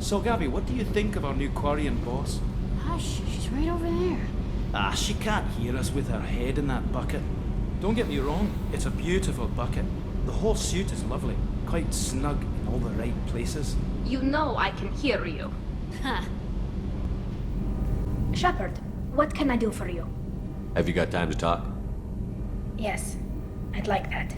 So, Gabby, what do you think of our new Quarian boss? Hush, she's right over there. Ah, she can't hear us with her head in that bucket. Don't get me wrong, it's a beautiful bucket. The whole suit is lovely, quite snug in all the right places. You know I can hear you. Huh. Shepard, what can I do for you? Have you got time to talk? Yes, I'd like that.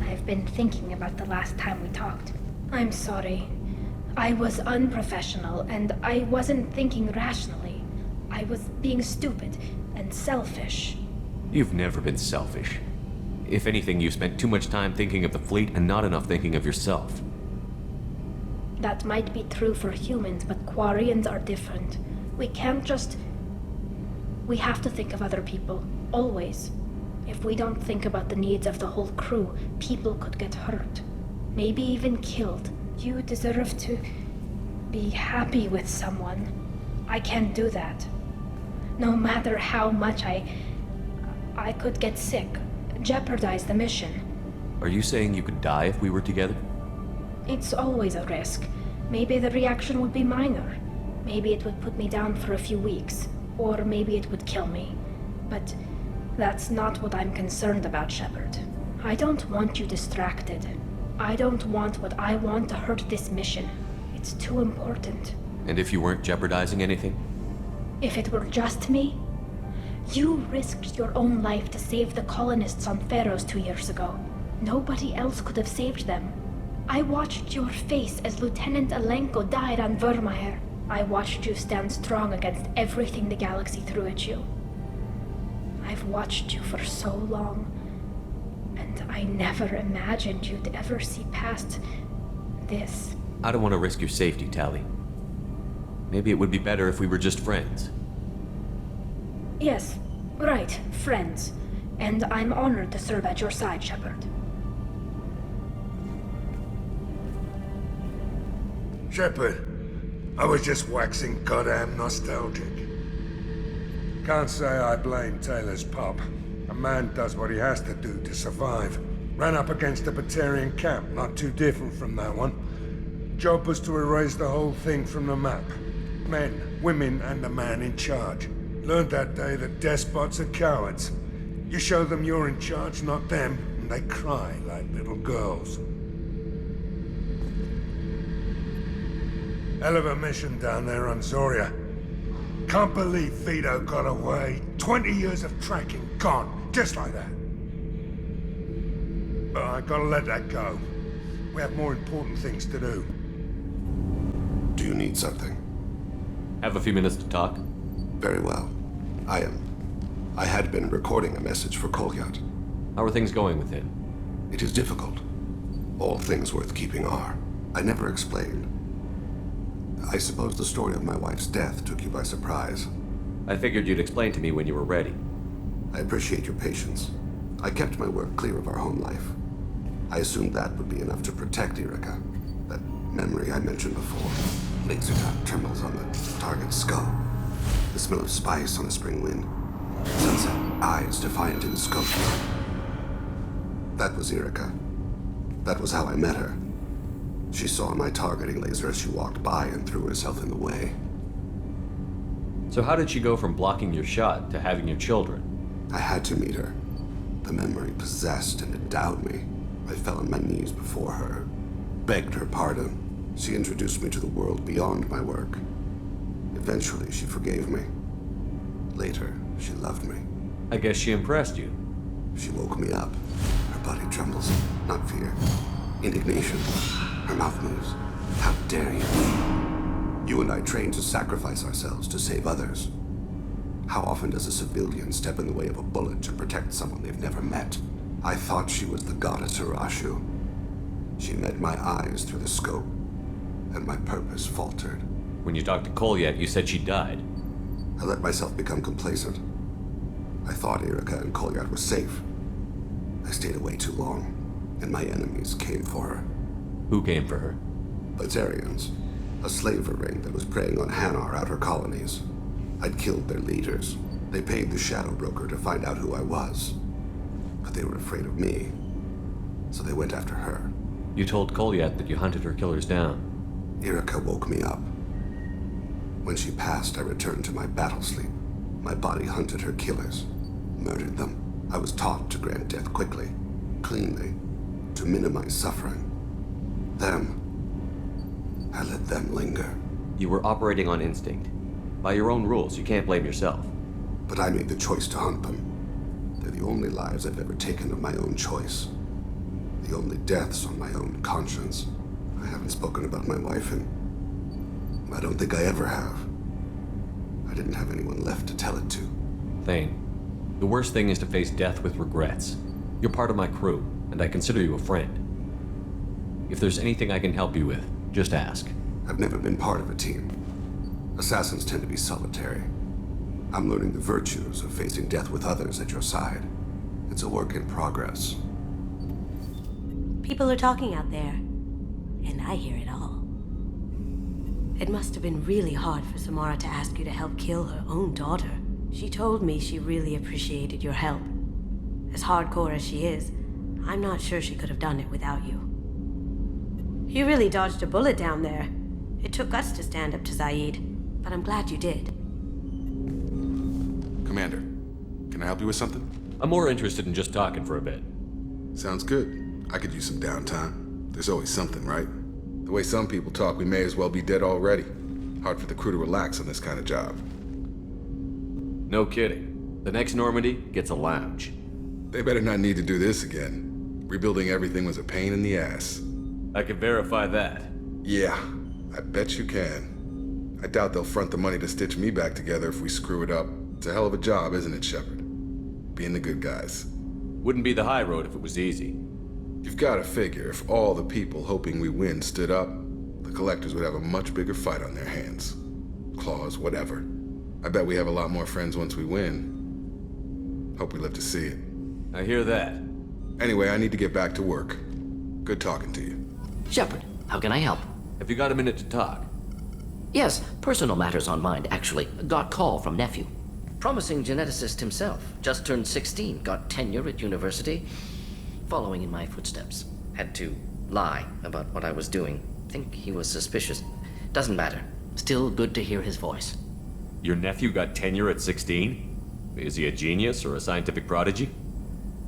I've been thinking about the last time we talked. I'm sorry. I was unprofessional, and I wasn't thinking rationally. I was being stupid and selfish. You've never been selfish. If anything, you spent too much time thinking of the fleet and not enough thinking of yourself. That might be true for humans, but Quarians are different. We can't just... We have to think of other people, always. If we don't think about the needs of the whole crew, people could get hurt. Maybe even killed. You deserve to be happy with someone. I can't do that. No matter how much I could get sick, jeopardize the mission. Are you saying you could die if we were together? It's always a risk. Maybe the reaction would be minor. Maybe it would put me down for a few weeks. Or maybe it would kill me. But that's not what I'm concerned about, Shepard. I don't want you distracted. I don't want what I want to hurt this mission. It's too important. And if you weren't jeopardizing anything? If it were just me? You risked your own life to save the colonists on Pharaohs 2 years ago. Nobody else could have saved them. I watched your face as Lieutenant Alenko died on Vermeer. I watched you stand strong against everything the galaxy threw at you. I've watched you for so long, and I never imagined you'd ever see past this. I don't want to risk your safety, Tally. Maybe it would be better if we were just friends. Yes, right, friends. And I'm honored to serve at your side, Shepard. Shepard, I was just waxing goddamn nostalgic. Can't say I blame Taylor's pop. A man does what he has to do to survive. Ran up against a Batarian camp, not too different from that one. Job was to erase the whole thing from the map. Men, women, and the man in charge. Learned that day that despots are cowards. You show them you're in charge, not them, and they cry like little girls. Hell of a mission down there on Zoria. Can't believe Vito got away. 20 years of tracking gone, just like that. But I gotta let that go. We have more important things to do. Do you need something? Have a few minutes to talk? Very well. I had been recording a message for Kolyat. How are things going with him? It is difficult. All things worth keeping are. I never explained. I suppose the story of my wife's death took you by surprise. I figured you'd explain to me when you were ready. I appreciate your patience. I kept my work clear of our home life. I assumed that would be enough to protect Erica. That memory I mentioned before. Laser dot trembles on the target's skull. The smell of spice on a spring wind. Sunset, eyes defiant in the scope. That was Erica. That was how I met her. She saw my targeting laser as she walked by and threw herself in the way. So how did she go from blocking your shot to having your children? I had to meet her. The memory possessed and endowed me. I fell on my knees before her, begged her pardon. She introduced me to the world beyond my work. Eventually, she forgave me. Later, she loved me. I guess she impressed you. She woke me up. Her body trembles, not fear. Indignation. Her mouth moves. How dare you? You and I trained to sacrifice ourselves to save others. How often does a civilian step in the way of a bullet to protect someone they've never met? I thought she was the goddess Arashu. She met my eyes through the scope, and my purpose faltered. When you talked to Kolyat, you said she died. I let myself become complacent. I thought Erica and Kolyat were safe. I stayed away too long, and my enemies came for her. Who came for her? Batarians. A slaver ring that was preying on Hanar outer colonies. I'd killed their leaders. They paid the Shadow Broker to find out who I was. But they were afraid of me, so they went after her. You told Kolyat that you hunted her killers down. Irika woke me up. When she passed, I returned to my battle sleep. My body hunted her killers, murdered them. I was taught to grant death quickly, cleanly, to minimize suffering. I let them linger. You were operating on instinct. By your own rules, you can't blame yourself. But I made the choice to hunt them. They're the only lives I've ever taken of my own choice. The only deaths on my own conscience. I haven't spoken about my wife, and I don't think I ever have. I didn't have anyone left to tell it to. Thane, the worst thing is to face death with regrets. You're part of my crew, and I consider you a friend. If there's anything I can help you with, just ask. I've never been part of a team. Assassins tend to be solitary. I'm learning the virtues of facing death with others at your side. It's a work in progress. People are talking out there, and I hear it all. It must have been really hard for Samara to ask you to help kill her own daughter. She told me she really appreciated your help. As hardcore as she is, I'm not sure she could have done it without you. You really dodged a bullet down there. It took guts to stand up to Zaid, but I'm glad you did. Commander, can I help you with something? I'm more interested in just talking for a bit. Sounds good. I could use some downtime. There's always something, right? The way some people talk, we may as well be dead already. Hard for the crew to relax on this kind of job. No kidding. The next Normandy gets a lounge. They better not need to do this again. Rebuilding everything was a pain in the ass. I can verify that. Yeah, I bet you can. I doubt they'll front the money to stitch me back together if we screw it up. It's a hell of a job, isn't it, Shepard? Being the good guys. Wouldn't be the high road if it was easy. You've got to figure if all the people hoping we win stood up, the Collectors would have a much bigger fight on their hands. Claws, whatever. I bet we have a lot more friends once we win. Hope we live to see it. I hear that. Anyway, I need to get back to work. Good talking to you. Shepard, how can I help? Have you got a minute to talk? Yes, personal matters on mind, actually. Got call from nephew. Promising geneticist himself. Just turned 16, got tenure at university. Following in my footsteps. Had to lie about what I was doing. Think he was suspicious. Doesn't matter. Still good to hear his voice. Your nephew got tenure at 16? Is he a genius or a scientific prodigy?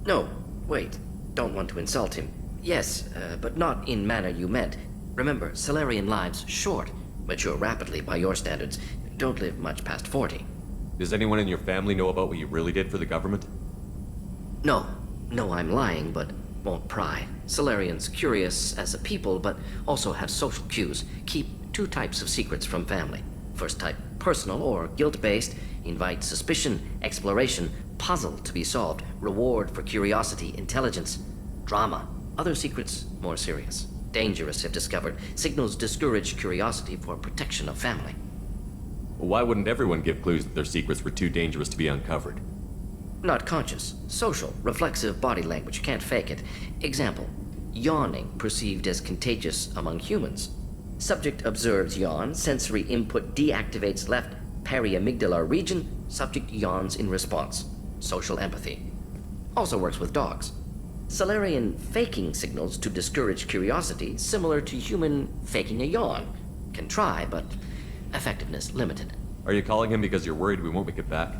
No, wait. Don't want to insult him. Yes, but not in manner you meant. Remember, Salarian lives short. Mature rapidly by your standards. Don't live much past 40. Does anyone in your family know about what you really did for the government? No. No, I'm lying, but won't pry. Salarians curious as a people, but also have social cues. Keep two types of secrets from family. First type, personal or guilt-based. Invite suspicion, exploration, puzzle to be solved. Reward for curiosity, intelligence. Drama. Other secrets, more serious. Dangerous if discovered. Signals discourage curiosity for protection of family. Why wouldn't everyone give clues that their secrets were too dangerous to be uncovered? Not conscious. Social, reflexive body language. Can't fake it. Example. Yawning perceived as contagious among humans. Subject observes yawn. Sensory input deactivates left periamygdalar region. Subject yawns in response. Social empathy. Also works with dogs. Salarian faking signals to discourage curiosity, similar to human faking a yawn. Can try, but effectiveness limited. Are you calling him because you're worried we won't make it back?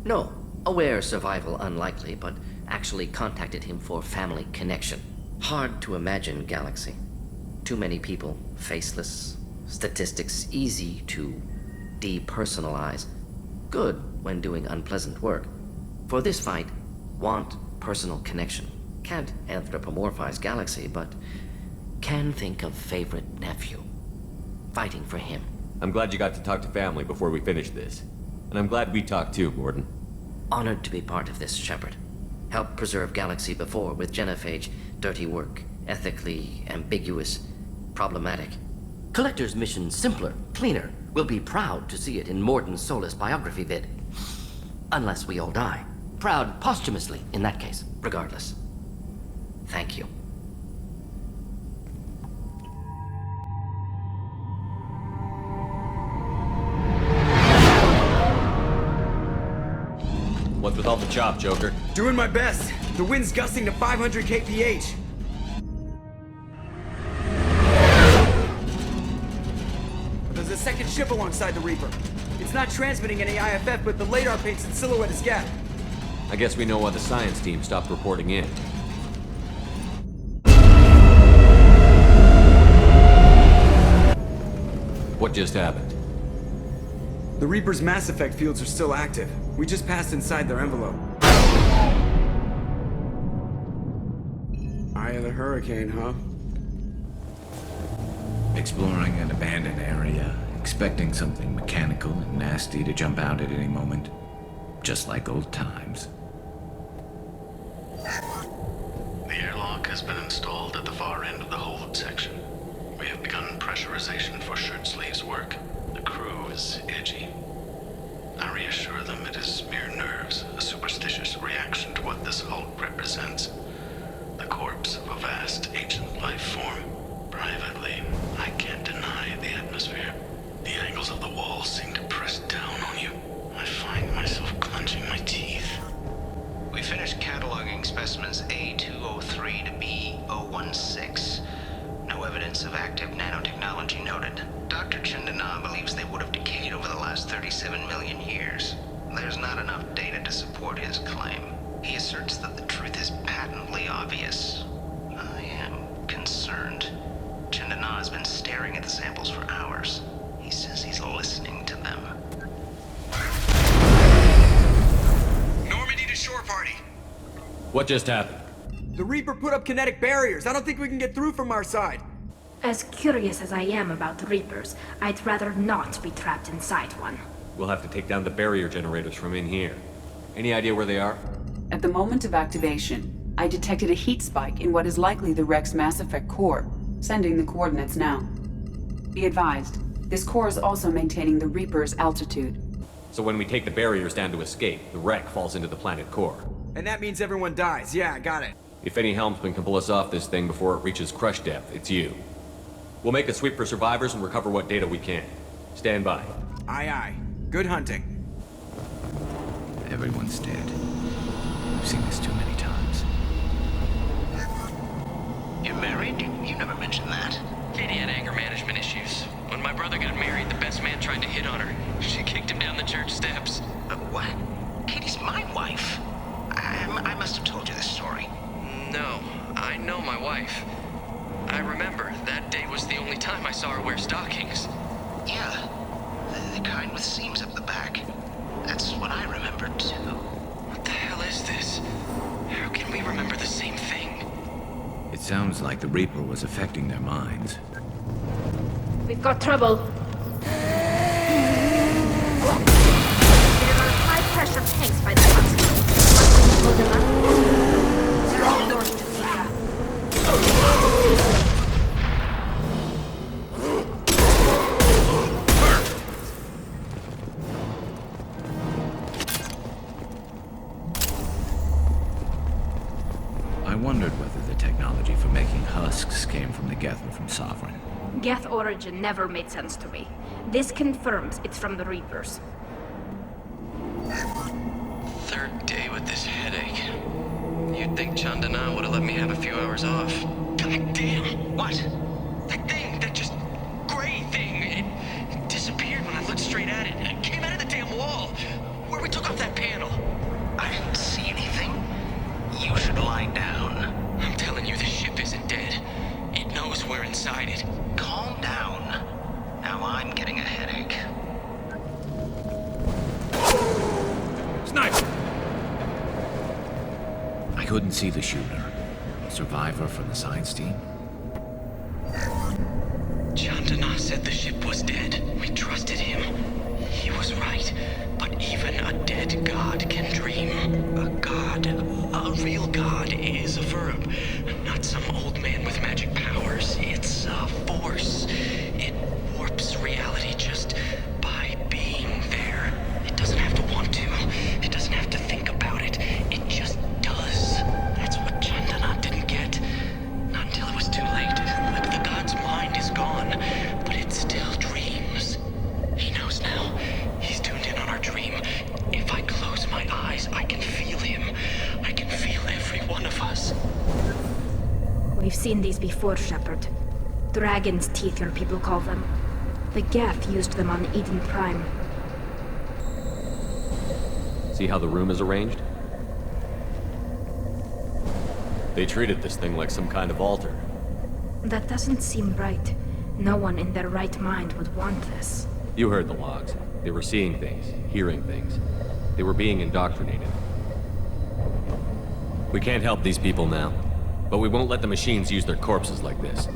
No. Aware survival unlikely, but actually contacted him for family connection. Hard to imagine galaxy. Too many people, faceless, statistics easy to depersonalize. Good when doing unpleasant work. For this fight, want personal connection. Can't anthropomorphize galaxy, but can think of favorite nephew. Fighting for him. I'm glad you got to talk to family before we finish this. And I'm glad we talked too, Gordon. Honored to be part of this, Shepard. Helped preserve Galaxy before with genophage. Dirty work. Ethically ambiguous. Problematic. Collector's mission simpler, cleaner. We'll be proud to see it in Morden Solus biography vid. Unless we all die. Proud posthumously, in that case, regardless. Thank you. chop, Joker. Doing my best. The wind's gusting to 500 kph. There's a second ship alongside the Reaper. It's not transmitting any IFF, but the radar paints its silhouette as Geth. I guess we know why the science team stopped reporting in. What just happened? The Reaper's mass effect fields are still active. We just passed inside their envelope. Eye of the hurricane, huh? Exploring an abandoned area, expecting something mechanical and nasty to jump out at any moment. Just like old times. The airlock has been installed at the far end of the hold section. We have begun pressurization for shirt sleeves work. The crew is edgy. I reassure them it is mere nerves, a superstitious reaction to what this hulk represents. The corpse of a vast ancient life form. Privately, I can't deny the atmosphere. The angles of the walls seem to press down on you. I find myself clenching my teeth. We finished cataloging specimens A203 to B016. No evidence of active nanotechnology noted. Dr. Chandana believes they would have decayed over the last 37 million years. There's not enough data to support his claim. He asserts that the truth is patently obvious. I am concerned. Chandana has been staring at the samples for hours. He says he's listening to them. Normandy to shore party. What just happened? The Reaper put up kinetic barriers. I don't think we can get through from our side. As curious as I am about the Reapers, I'd rather not be trapped inside one. We'll have to take down the barrier generators from in here. Any idea where they are? At the moment of activation, I detected a heat spike in what is likely the Rex Mass Effect core, sending the coordinates now. Be advised, this core is also maintaining the Reaper's altitude. So when we take the barriers down to escape, the wreck falls into the planet core. And that means everyone dies. Yeah, I got it. If any helmsman can pull us off this thing before it reaches crush depth, it's you. We'll make a sweep for survivors and recover what data we can. Stand by. Aye, aye. Good hunting. Everyone's dead. I've seen this too many times. You're married? You never mentioned that. Katie had anger management issues. When my brother got married, the best man tried to hit on her. She kicked him down the church steps. What? Katie's my wife. I must have told you this story. No, I know my wife. I remember that day was the only time I saw her wear stockings. Yeah, the kind with seams up the back. That's what I remember too. What the hell is this? How can we remember the same thing? It sounds like the Reaper was affecting their minds. We've got trouble. There are high-pressure tanks by the hospital. Load them up. North to Sierra. I wondered whether the technology for making husks came from the Geth or from Sovereign. Geth origin never made sense to me. This confirms it's from the Reapers. Third day with this headache. You'd think Chandana would have let me have a few hours off. God damn! What? That thing, that just gray thing, it disappeared when I looked straight at it. It came out of the damn wall, where we took off that panel. I didn't see anything. You should lie down. I'm telling you, the ship isn't dead. It knows we're inside it. Calm down. Now I'm getting a headache. Sniper! I couldn't see the shooter. A survivor from the science team? Chandana said the ship was dead. We trusted him. He was right. But even a dead god can dream. A god, a real god, is a verb. Not some old man with magic powers. It's a force. It warps reality just by being there. It doesn't have to want to. It doesn't have to think about it. It just does. That's what Chandana didn't get. Not until it was too late. The god's mind is gone, but it still dreams. He knows now. He's tuned in on our dream. If I close my eyes, I can feel him. We've seen these before, Shepard. Dragon's teeth, your people call them. The Geth used them on Eden Prime. See how the room is arranged? They treated this thing like some kind of altar. That doesn't seem right. No one in their right mind would want this. You heard the logs. They were seeing things, hearing things. They were being indoctrinated. We can't help these people now, but we won't let the machines use their corpses like this.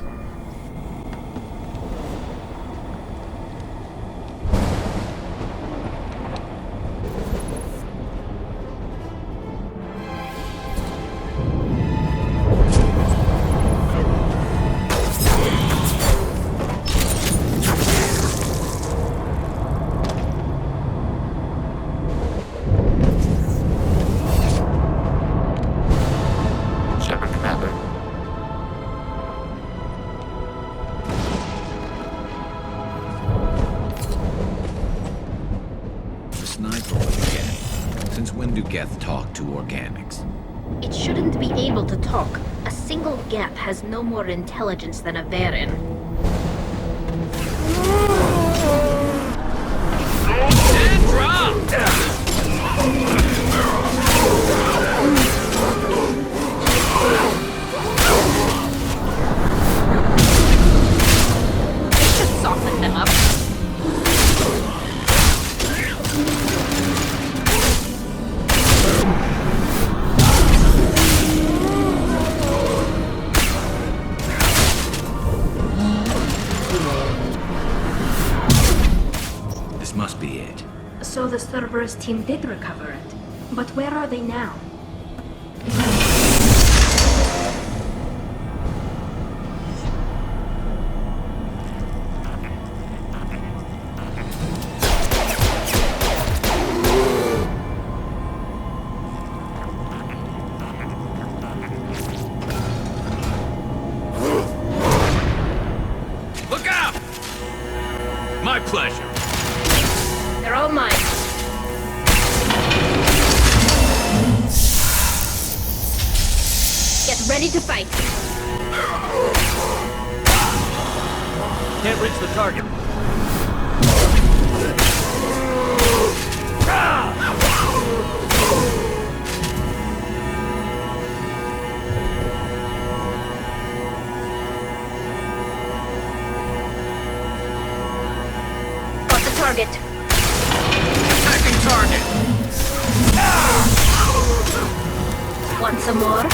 It shouldn't be able to talk. A single Geth has no more intelligence than a Varen. It should soften them up. So the Cerberus team did recover it. But where are they now? Look out! My pleasure. They're all mine. Get ready to fight. Can't reach the target. Got the target. Attacking target. Want some more?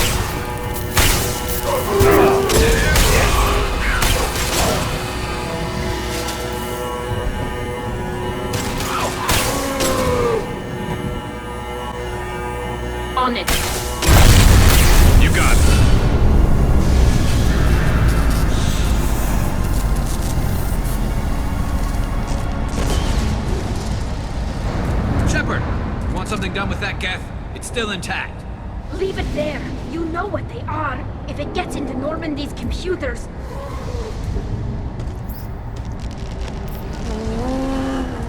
On it. You got it. Shepard, you want something done with that Geth? It's still intact. Leave it there. You know what they are. If it gets into Normandy's computers...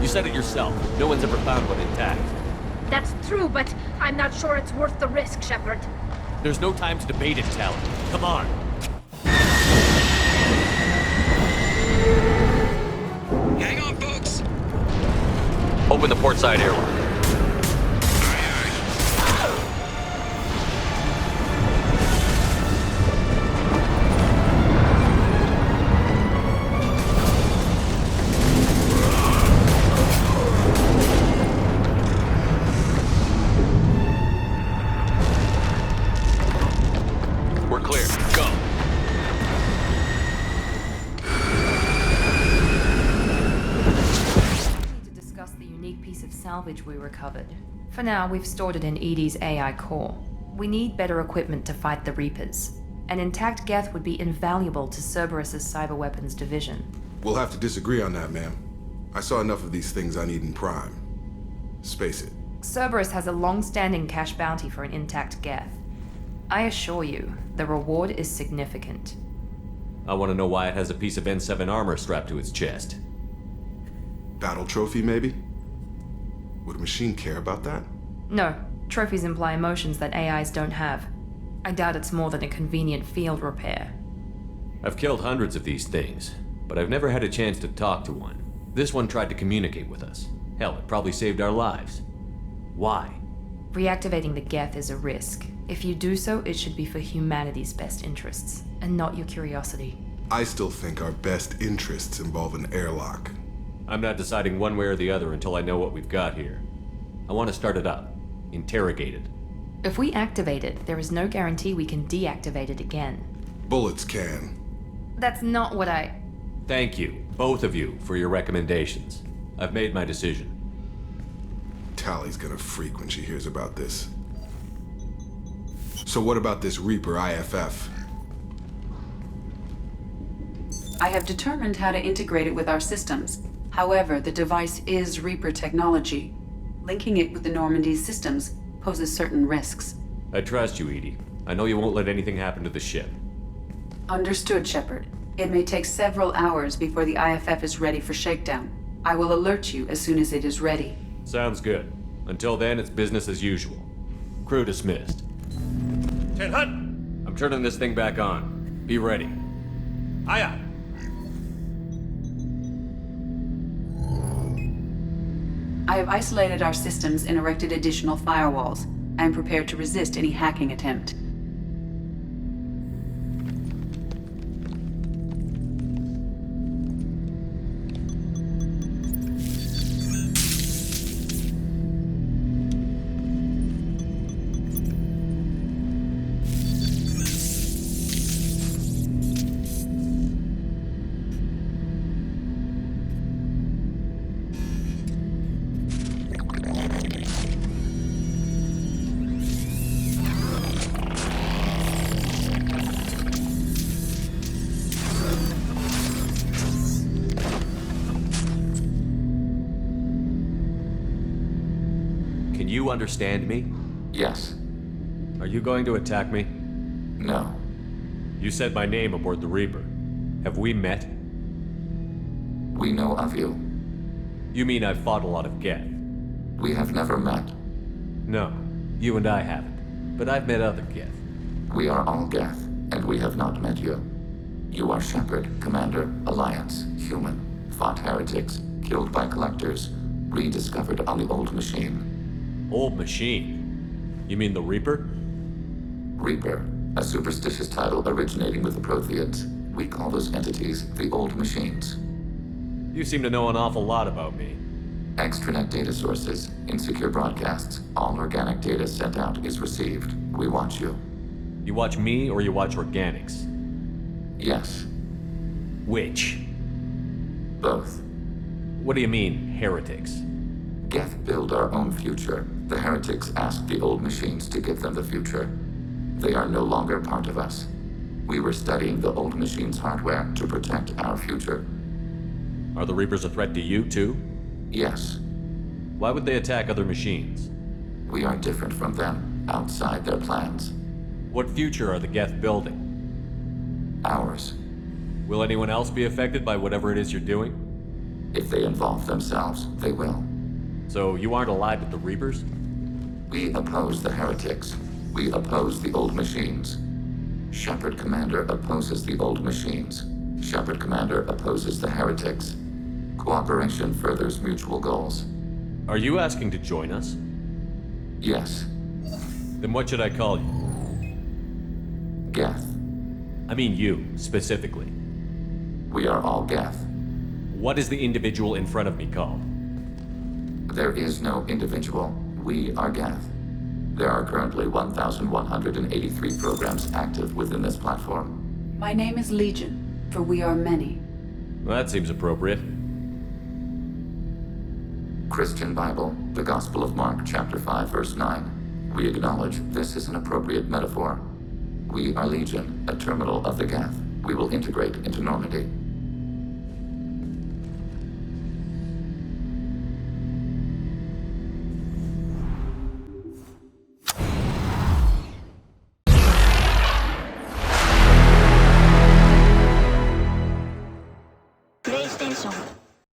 You said it yourself. No one's ever found one intact. That's true, but I'm not sure it's worth the risk, Shepard. There's no time to debate it, Talon. Come on. Hang on, folks. Open the port side airlock. We're clear. Go. To discuss the unique piece of salvage we recovered. For now, we've stored it in Edie's AI core. We need better equipment to fight the Reapers. An intact Geth would be invaluable to Cerberus's cyber weapons division. We'll have to disagree on that, ma'am. I saw enough of these things on Eden Prime. Space it. Cerberus has a long-standing cash bounty for an intact Geth. I assure you, the reward is significant. I want to know why it has a piece of N7 armor strapped to its chest. Battle trophy, maybe? Would a machine care about that? No, trophies imply emotions that AIs don't have. I doubt it's more than a convenient field repair. I've killed hundreds of these things, but I've never had a chance to talk to one. This one tried to communicate with us. Hell, it probably saved our lives. Why? Reactivating the Geth is a risk. If you do so, it should be for humanity's best interests, and not your curiosity. I still think our best interests involve an airlock. I'm not deciding one way or the other until I know what we've got here. I want to start it up. Interrogate it. If we activate it, there is no guarantee we can deactivate it again. Bullets can. That's not what I... Thank you, both of you, for your recommendations. I've made my decision. Tally's gonna freak when she hears about this. So what about this Reaper IFF? I have determined how to integrate it with our systems. However, the device is Reaper technology. Linking it with the Normandy's systems poses certain risks. I trust you, Edie. I know you won't let anything happen to the ship. Understood, Shepard. It may take several hours before the IFF is ready for shakedown. I will alert you as soon as it is ready. Sounds good. Until then, it's business as usual. Crew dismissed. 10 Hut! I'm turning this thing back on. Be ready. Aye aye. I have isolated our systems and erected additional firewalls. I am prepared to resist any hacking attempt. Can you understand me? Yes. Are you going to attack me? No. You said my name aboard the Reaper. Have we met? We know of you. You mean I've fought a lot of Geth? We have never met. No, you and I haven't. But I've met other Geth. We are all Geth, and we have not met you. You are Shepard, Commander, Alliance, human, fought heretics, killed by collectors, rediscovered on the old machine. Old machine? You mean the Reaper? Reaper, a superstitious title originating with the Protheans. We call those entities the old machines. You seem to know an awful lot about me. Extranet data sources, insecure broadcasts, all organic data sent out is received. We watch you. You watch me or you watch organics? Yes. Which? Both. What do you mean, heretics? Geth build our own future. The heretics ask the old machines to give them the future. They are no longer part of us. We were studying the old machines' hardware to protect our future. Are the Reapers a threat to you, too? Yes. Why would they attack other machines? We are different from them, outside their plans. What future are the Geth building? Ours. Will anyone else be affected by whatever it is you're doing? If they involve themselves, they will. So you aren't allied with the Reapers? We oppose the heretics. We oppose the old machines. Shepard Commander opposes the old machines. Shepard Commander opposes the heretics. Cooperation furthers mutual goals. Are you asking to join us? Yes. Then what should I call you? Geth. I mean you, specifically. We are all Geth. What is the individual in front of me called? There is no individual. We are Geth. There are currently 1,183 programs active within this platform. My name is Legion, for we are many. Well, that seems appropriate. Christian Bible, the Gospel of Mark, chapter 5, verse 9. We acknowledge this is an appropriate metaphor. We are Legion, a terminal of the Geth. We will integrate into Normandy. PlayStation